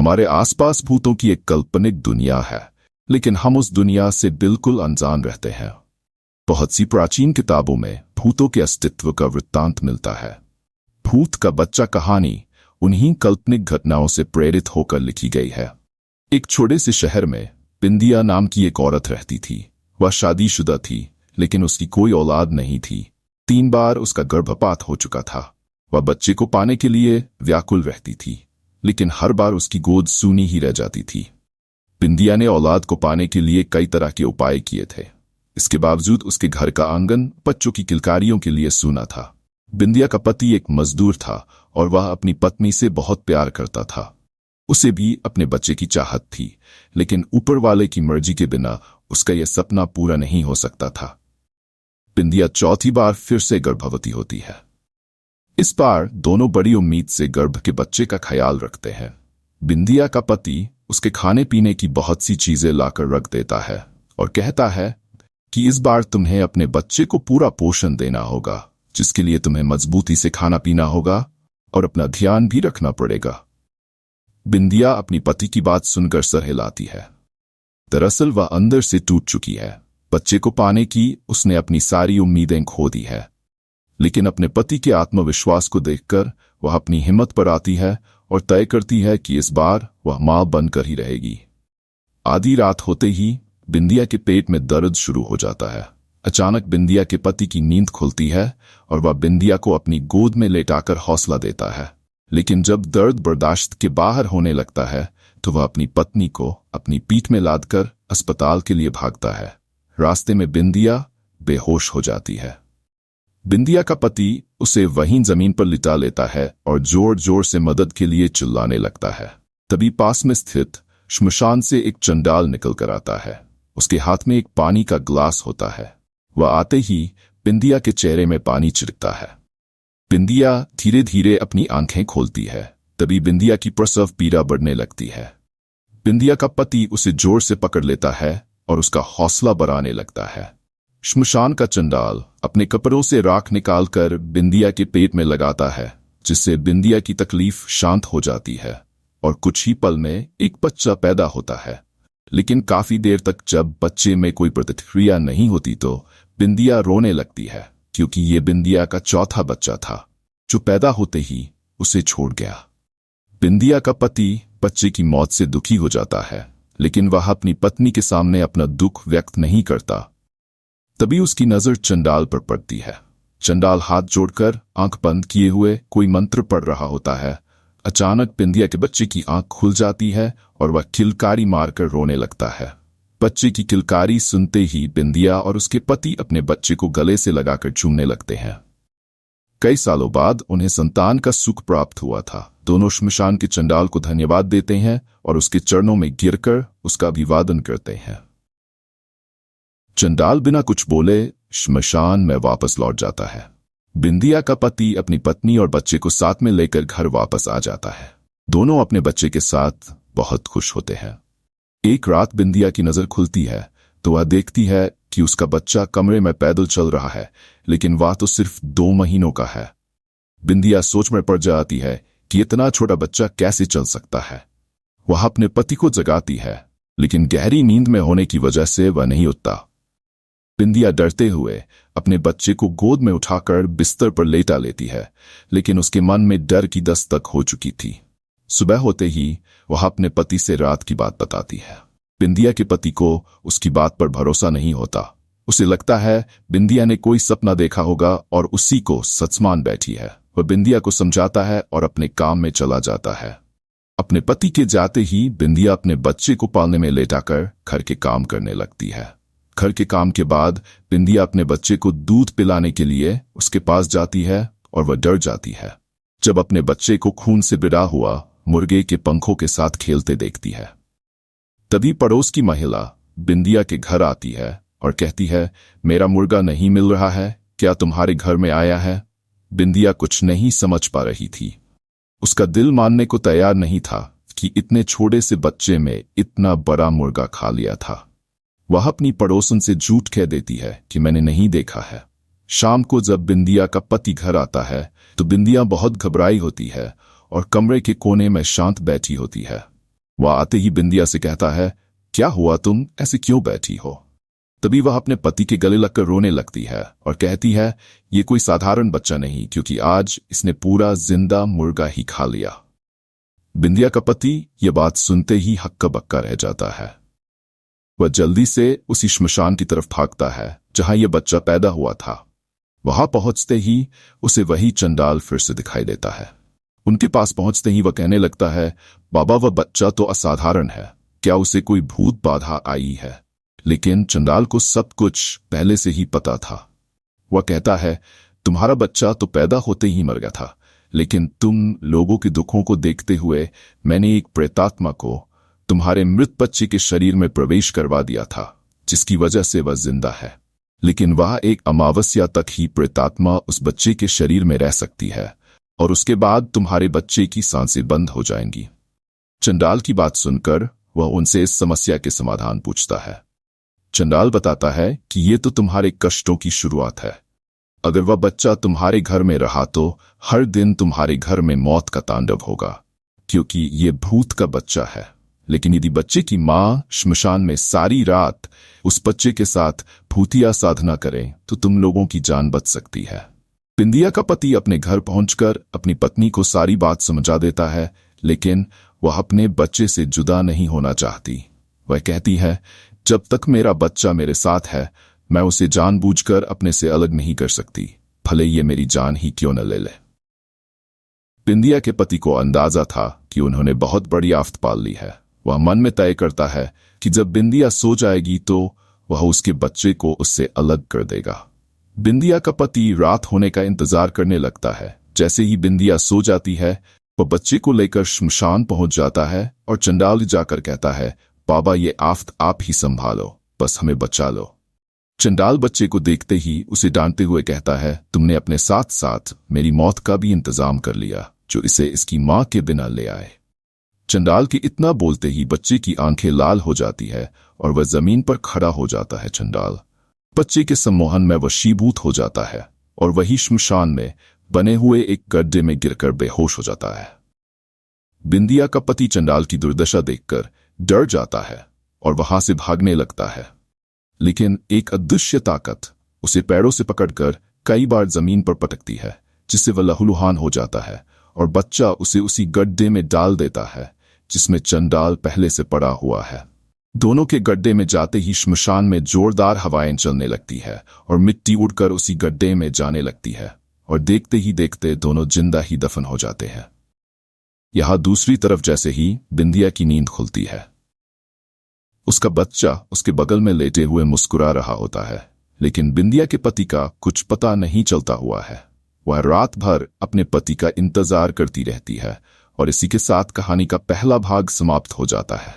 हमारे आसपास भूतों की एक काल्पनिक दुनिया है, लेकिन हम उस दुनिया से बिल्कुल अनजान रहते हैं। बहुत सी प्राचीन किताबों में भूतों के अस्तित्व का वृत्तांत मिलता है। भूत का बच्चा कहानी उन्हीं काल्पनिक घटनाओं से प्रेरित होकर लिखी गई है। एक छोटे से शहर में बिंदिया नाम की एक औरत रहती थी। वह शादीशुदा थी, लेकिन उसकी कोई औलाद नहीं थी। 3 बार उसका गर्भपात हो चुका था। वह बच्चे को पाने के लिए व्याकुल रहती थी, लेकिन हर बार उसकी गोद सूनी ही रह जाती थी। बिंदिया ने औलाद को पाने के लिए कई तरह के उपाय किए थे। इसके बावजूद उसके घर का आंगन बच्चों की किलकारियों के लिए सूना था। बिंदिया का पति एक मजदूर था और वह अपनी पत्नी से बहुत प्यार करता था। उसे भी अपने बच्चे की चाहत थी, लेकिन ऊपर वाले की मर्जी के बिना उसका यह सपना पूरा नहीं हो सकता था। बिंदिया चौथी बार फिर से गर्भवती होती है। इस बार दोनों बड़ी उम्मीद से गर्भ के बच्चे का ख्याल रखते हैं। बिंदिया का पति उसके खाने पीने की बहुत सी चीजें लाकर रख देता है और कहता है कि इस बार तुम्हें अपने बच्चे को पूरा पोषण देना होगा, जिसके लिए तुम्हें मजबूती से खाना पीना होगा और अपना ध्यान भी रखना पड़ेगा। बिंदिया अपनी पति की बात सुनकर सर हिलाती है। दरअसल वह अंदर से टूट चुकी है। बच्चे को पाने की उसने अपनी सारी उम्मीदें खो दी है, लेकिन अपने पति के आत्मविश्वास को देखकर वह अपनी हिम्मत पर आती है और तय करती है कि इस बार वह मां बनकर ही रहेगी। आधी रात होते ही बिंदिया के पेट में दर्द शुरू हो जाता है। अचानक बिंदिया के पति की नींद खुलती है और वह बिंदिया को अपनी गोद में लेटाकर हौसला देता है। लेकिन जब दर्द बर्दाश्त के बाहर होने लगता है तो वह अपनी पत्नी को अपनी पीठ में लादकर अस्पताल के लिए भागता है। रास्ते में बिंदिया बेहोश हो जाती है। बिंदिया का पति उसे वहीं जमीन पर लिटा लेता है और जोर जोर से मदद के लिए चिल्लाने लगता है। तभी पास में स्थित श्मशान से एक चंडाल निकल कर आता है। उसके हाथ में एक पानी का ग्लास होता है। वह आते ही बिंदिया के चेहरे में पानी छिड़कता है। बिंदिया धीरे धीरे अपनी आंखें खोलती है। तभी बिंदिया की प्रसव पीड़ा बढ़ने लगती है। बिंदिया का पति उसे जोर से पकड़ लेता है और उसका हौसला बढ़ाने लगता है। श्मशान का चंडाल अपने कपड़ों से राख निकालकर बिंदिया के पेट में लगाता है, जिससे बिंदिया की तकलीफ शांत हो जाती है और कुछ ही पल में एक बच्चा पैदा होता है। लेकिन काफी देर तक जब बच्चे में कोई प्रतिक्रिया नहीं होती तो बिंदिया रोने लगती है, क्योंकि ये बिंदिया का चौथा बच्चा था जो पैदा होते ही उसे छोड़ गया। बिंदिया का पति बच्चे की मौत से दुखी हो जाता है, लेकिन वह अपनी पत्नी के सामने अपना दुख व्यक्त नहीं करता। तभी उसकी नजर चंडाल पर पड़ती है। चंडाल हाथ जोड़कर आंख बंद किए हुए कोई मंत्र पढ़ रहा होता है। अचानक बिंदिया के बच्चे की आंख खुल जाती है और वह किलकारी मारकर रोने लगता है। बच्चे की किलकारी सुनते ही बिंदिया और उसके पति अपने बच्चे को गले से लगाकर चूमने लगते हैं। कई सालों बाद उन्हें संतान का सुख प्राप्त हुआ था। दोनों श्मशान के चंडाल को धन्यवाद देते हैं और उसके चरणों में गिरकर उसका अभिवादन करते हैं। चंडाल बिना कुछ बोले श्मशान में वापस लौट जाता है। बिंदिया का पति अपनी पत्नी और बच्चे को साथ में लेकर घर वापस आ जाता है। दोनों अपने बच्चे के साथ बहुत खुश होते हैं। एक रात बिंदिया की नजर खुलती है तो वह देखती है कि उसका बच्चा कमरे में पैदल चल रहा है, लेकिन वह तो सिर्फ 2 महीनों का है। बिंदिया सोच में पड़ जाती है कि इतना छोटा बच्चा कैसे चल सकता है। वह अपने पति को जगाती है, लेकिन गहरी नींद में होने की वजह से वह नहीं उठता। बिंदिया डरते हुए अपने बच्चे को गोद में उठाकर बिस्तर पर लेटा लेती है, लेकिन उसके मन में डर की दस्तक हो चुकी थी। सुबह होते ही वह अपने पति से रात की बात बताती है। बिंदिया के पति को उसकी बात पर भरोसा नहीं होता। उसे लगता है बिंदिया ने कोई सपना देखा होगा और उसी को सच मान बैठी है। वह बिंदिया को समझाता है और अपने काम में चला जाता है। अपने पति के जाते ही बिंदिया अपने बच्चे को पालने में लेटाकर घर के काम करने लगती है। घर के काम के बाद बिंदिया अपने बच्चे को दूध पिलाने के लिए उसके पास जाती है और वह डर जाती है जब अपने बच्चे को खून से बिड़ा हुआ मुर्गे के पंखों के साथ खेलते देखती है। तभी पड़ोस की महिला बिंदिया के घर आती है और कहती है, मेरा मुर्गा नहीं मिल रहा है, क्या तुम्हारे घर में आया है? बिंदिया कुछ नहीं समझ पा रही थी। उसका दिल मानने को तैयार नहीं था कि इतने छोटे से बच्चे में इतना बड़ा मुर्गा खा लिया था। वह अपनी पड़ोसन से झूठ कह देती है कि मैंने नहीं देखा है। शाम को जब बिंदिया का पति घर आता है तो बिंदिया बहुत घबराई होती है और कमरे के कोने में शांत बैठी होती है। वह आते ही बिंदिया से कहता है, क्या हुआ, तुम ऐसे क्यों बैठी हो? तभी वह अपने पति के गले लगकर रोने लगती है और कहती है, ये कोई साधारण बच्चा नहीं, क्योंकि आज इसने पूरा जिंदा मुर्गा ही खा लिया। बिंदिया का पति ये बात सुनते ही हक्का बक्का रह जाता है। वह जल्दी से उसी श्मशान की तरफ भागता है जहां यह बच्चा पैदा हुआ था। वहां पहुंचते ही उसे वही चंडाल फिर से दिखाई देता है। उनके पास पहुंचते ही वह कहने लगता है, बाबा, वह बच्चा तो असाधारण है, क्या उसे कोई भूत बाधा आई है? लेकिन चंडाल को सब कुछ पहले से ही पता था। वह कहता है, तुम्हारा बच्चा तो पैदा होते ही मर गया था, लेकिन तुम लोगों के दुखों को देखते हुए मैंने एक प्रेतात्मा को तुम्हारे मृत बच्चे के शरीर में प्रवेश करवा दिया था, जिसकी वजह से वह जिंदा है। लेकिन वह एक अमावस्या तक ही प्रेतात्मा उस बच्चे के शरीर में रह सकती है और उसके बाद तुम्हारे बच्चे की सांसें बंद हो जाएंगी। चंडाल की बात सुनकर वह उनसे इस समस्या के समाधान पूछता है। चंडाल बताता है कि ये तो तुम्हारे कष्टों की शुरुआत है। अगर वह बच्चा तुम्हारे घर में रहा तो हर दिन तुम्हारे घर में मौत का तांडव होगा, क्योंकि ये भूत का बच्चा है। लेकिन यदि बच्चे की मां श्मशान में सारी रात उस बच्चे के साथ भूतिया साधना करें तो तुम लोगों की जान बच सकती है। बिंदिया का पति अपने घर पहुंचकर अपनी पत्नी को सारी बात समझा देता है, लेकिन वह अपने बच्चे से जुदा नहीं होना चाहती। वह कहती है, जब तक मेरा बच्चा मेरे साथ है मैं उसे जानबूझकर अपने से अलग नहीं कर सकती, भले ये मेरी जान ही क्यों न ले ले। बिंदिया के पति को अंदाजा था कि उन्होंने बहुत बड़ी आफत पाल ली है। वह मन में तय करता है कि जब बिंदिया सो जाएगी तो वह उसके बच्चे को उससे अलग कर देगा। बिंदिया का पति रात होने का इंतजार करने लगता है। जैसे ही बिंदिया सो जाती है वह बच्चे को लेकर श्मशान पहुंच जाता है और चंडाल जाकर कहता है, बाबा, ये आफत आप ही संभालो, बस हमें बचा लो। चंडाल बच्चे को देखते ही उसे डांटते हुए कहता है, तुमने अपने साथ साथ मेरी मौत का भी इंतजाम कर लिया, जो इसे इसकी मां के बिना ले आए। चंडाल के इतना बोलते ही बच्चे की आंखें लाल हो जाती है और वह जमीन पर खड़ा हो जाता है। चंडाल बच्चे के सम्मोहन में वशीभूत हो जाता है और वही श्मशान में बने हुए एक गड्ढे में गिरकर बेहोश हो जाता है। बिंदिया का पति चंडाल की दुर्दशा देखकर डर जाता है और वहां से भागने लगता है, लेकिन एक अदृश्य ताकत उसे पैरों से पकड़कर कई बार जमीन पर पटकती है, जिससे वह लहूलुहान हो जाता है और बच्चा उसे उसी गड्ढे में डाल देता है जिसमें चंडाल पहले से पड़ा हुआ है। दोनों के गड्ढे में जाते ही श्मशान में जोरदार हवाएं चलने लगती है और मिट्टी उड़कर उसी गड्ढे में जाने लगती है और देखते ही देखते दोनों जिंदा ही दफन हो जाते हैं। यहां दूसरी तरफ जैसे ही बिंदिया की नींद खुलती है, उसका बच्चा उसके बगल में लेटे हुए मुस्कुरा रहा होता है, लेकिन बिंदिया के पति का कुछ पता नहीं चलता हुआ है। वह रात भर अपने पति का इंतजार करती रहती है और इसी के साथ कहानी का पहला भाग समाप्त हो जाता है।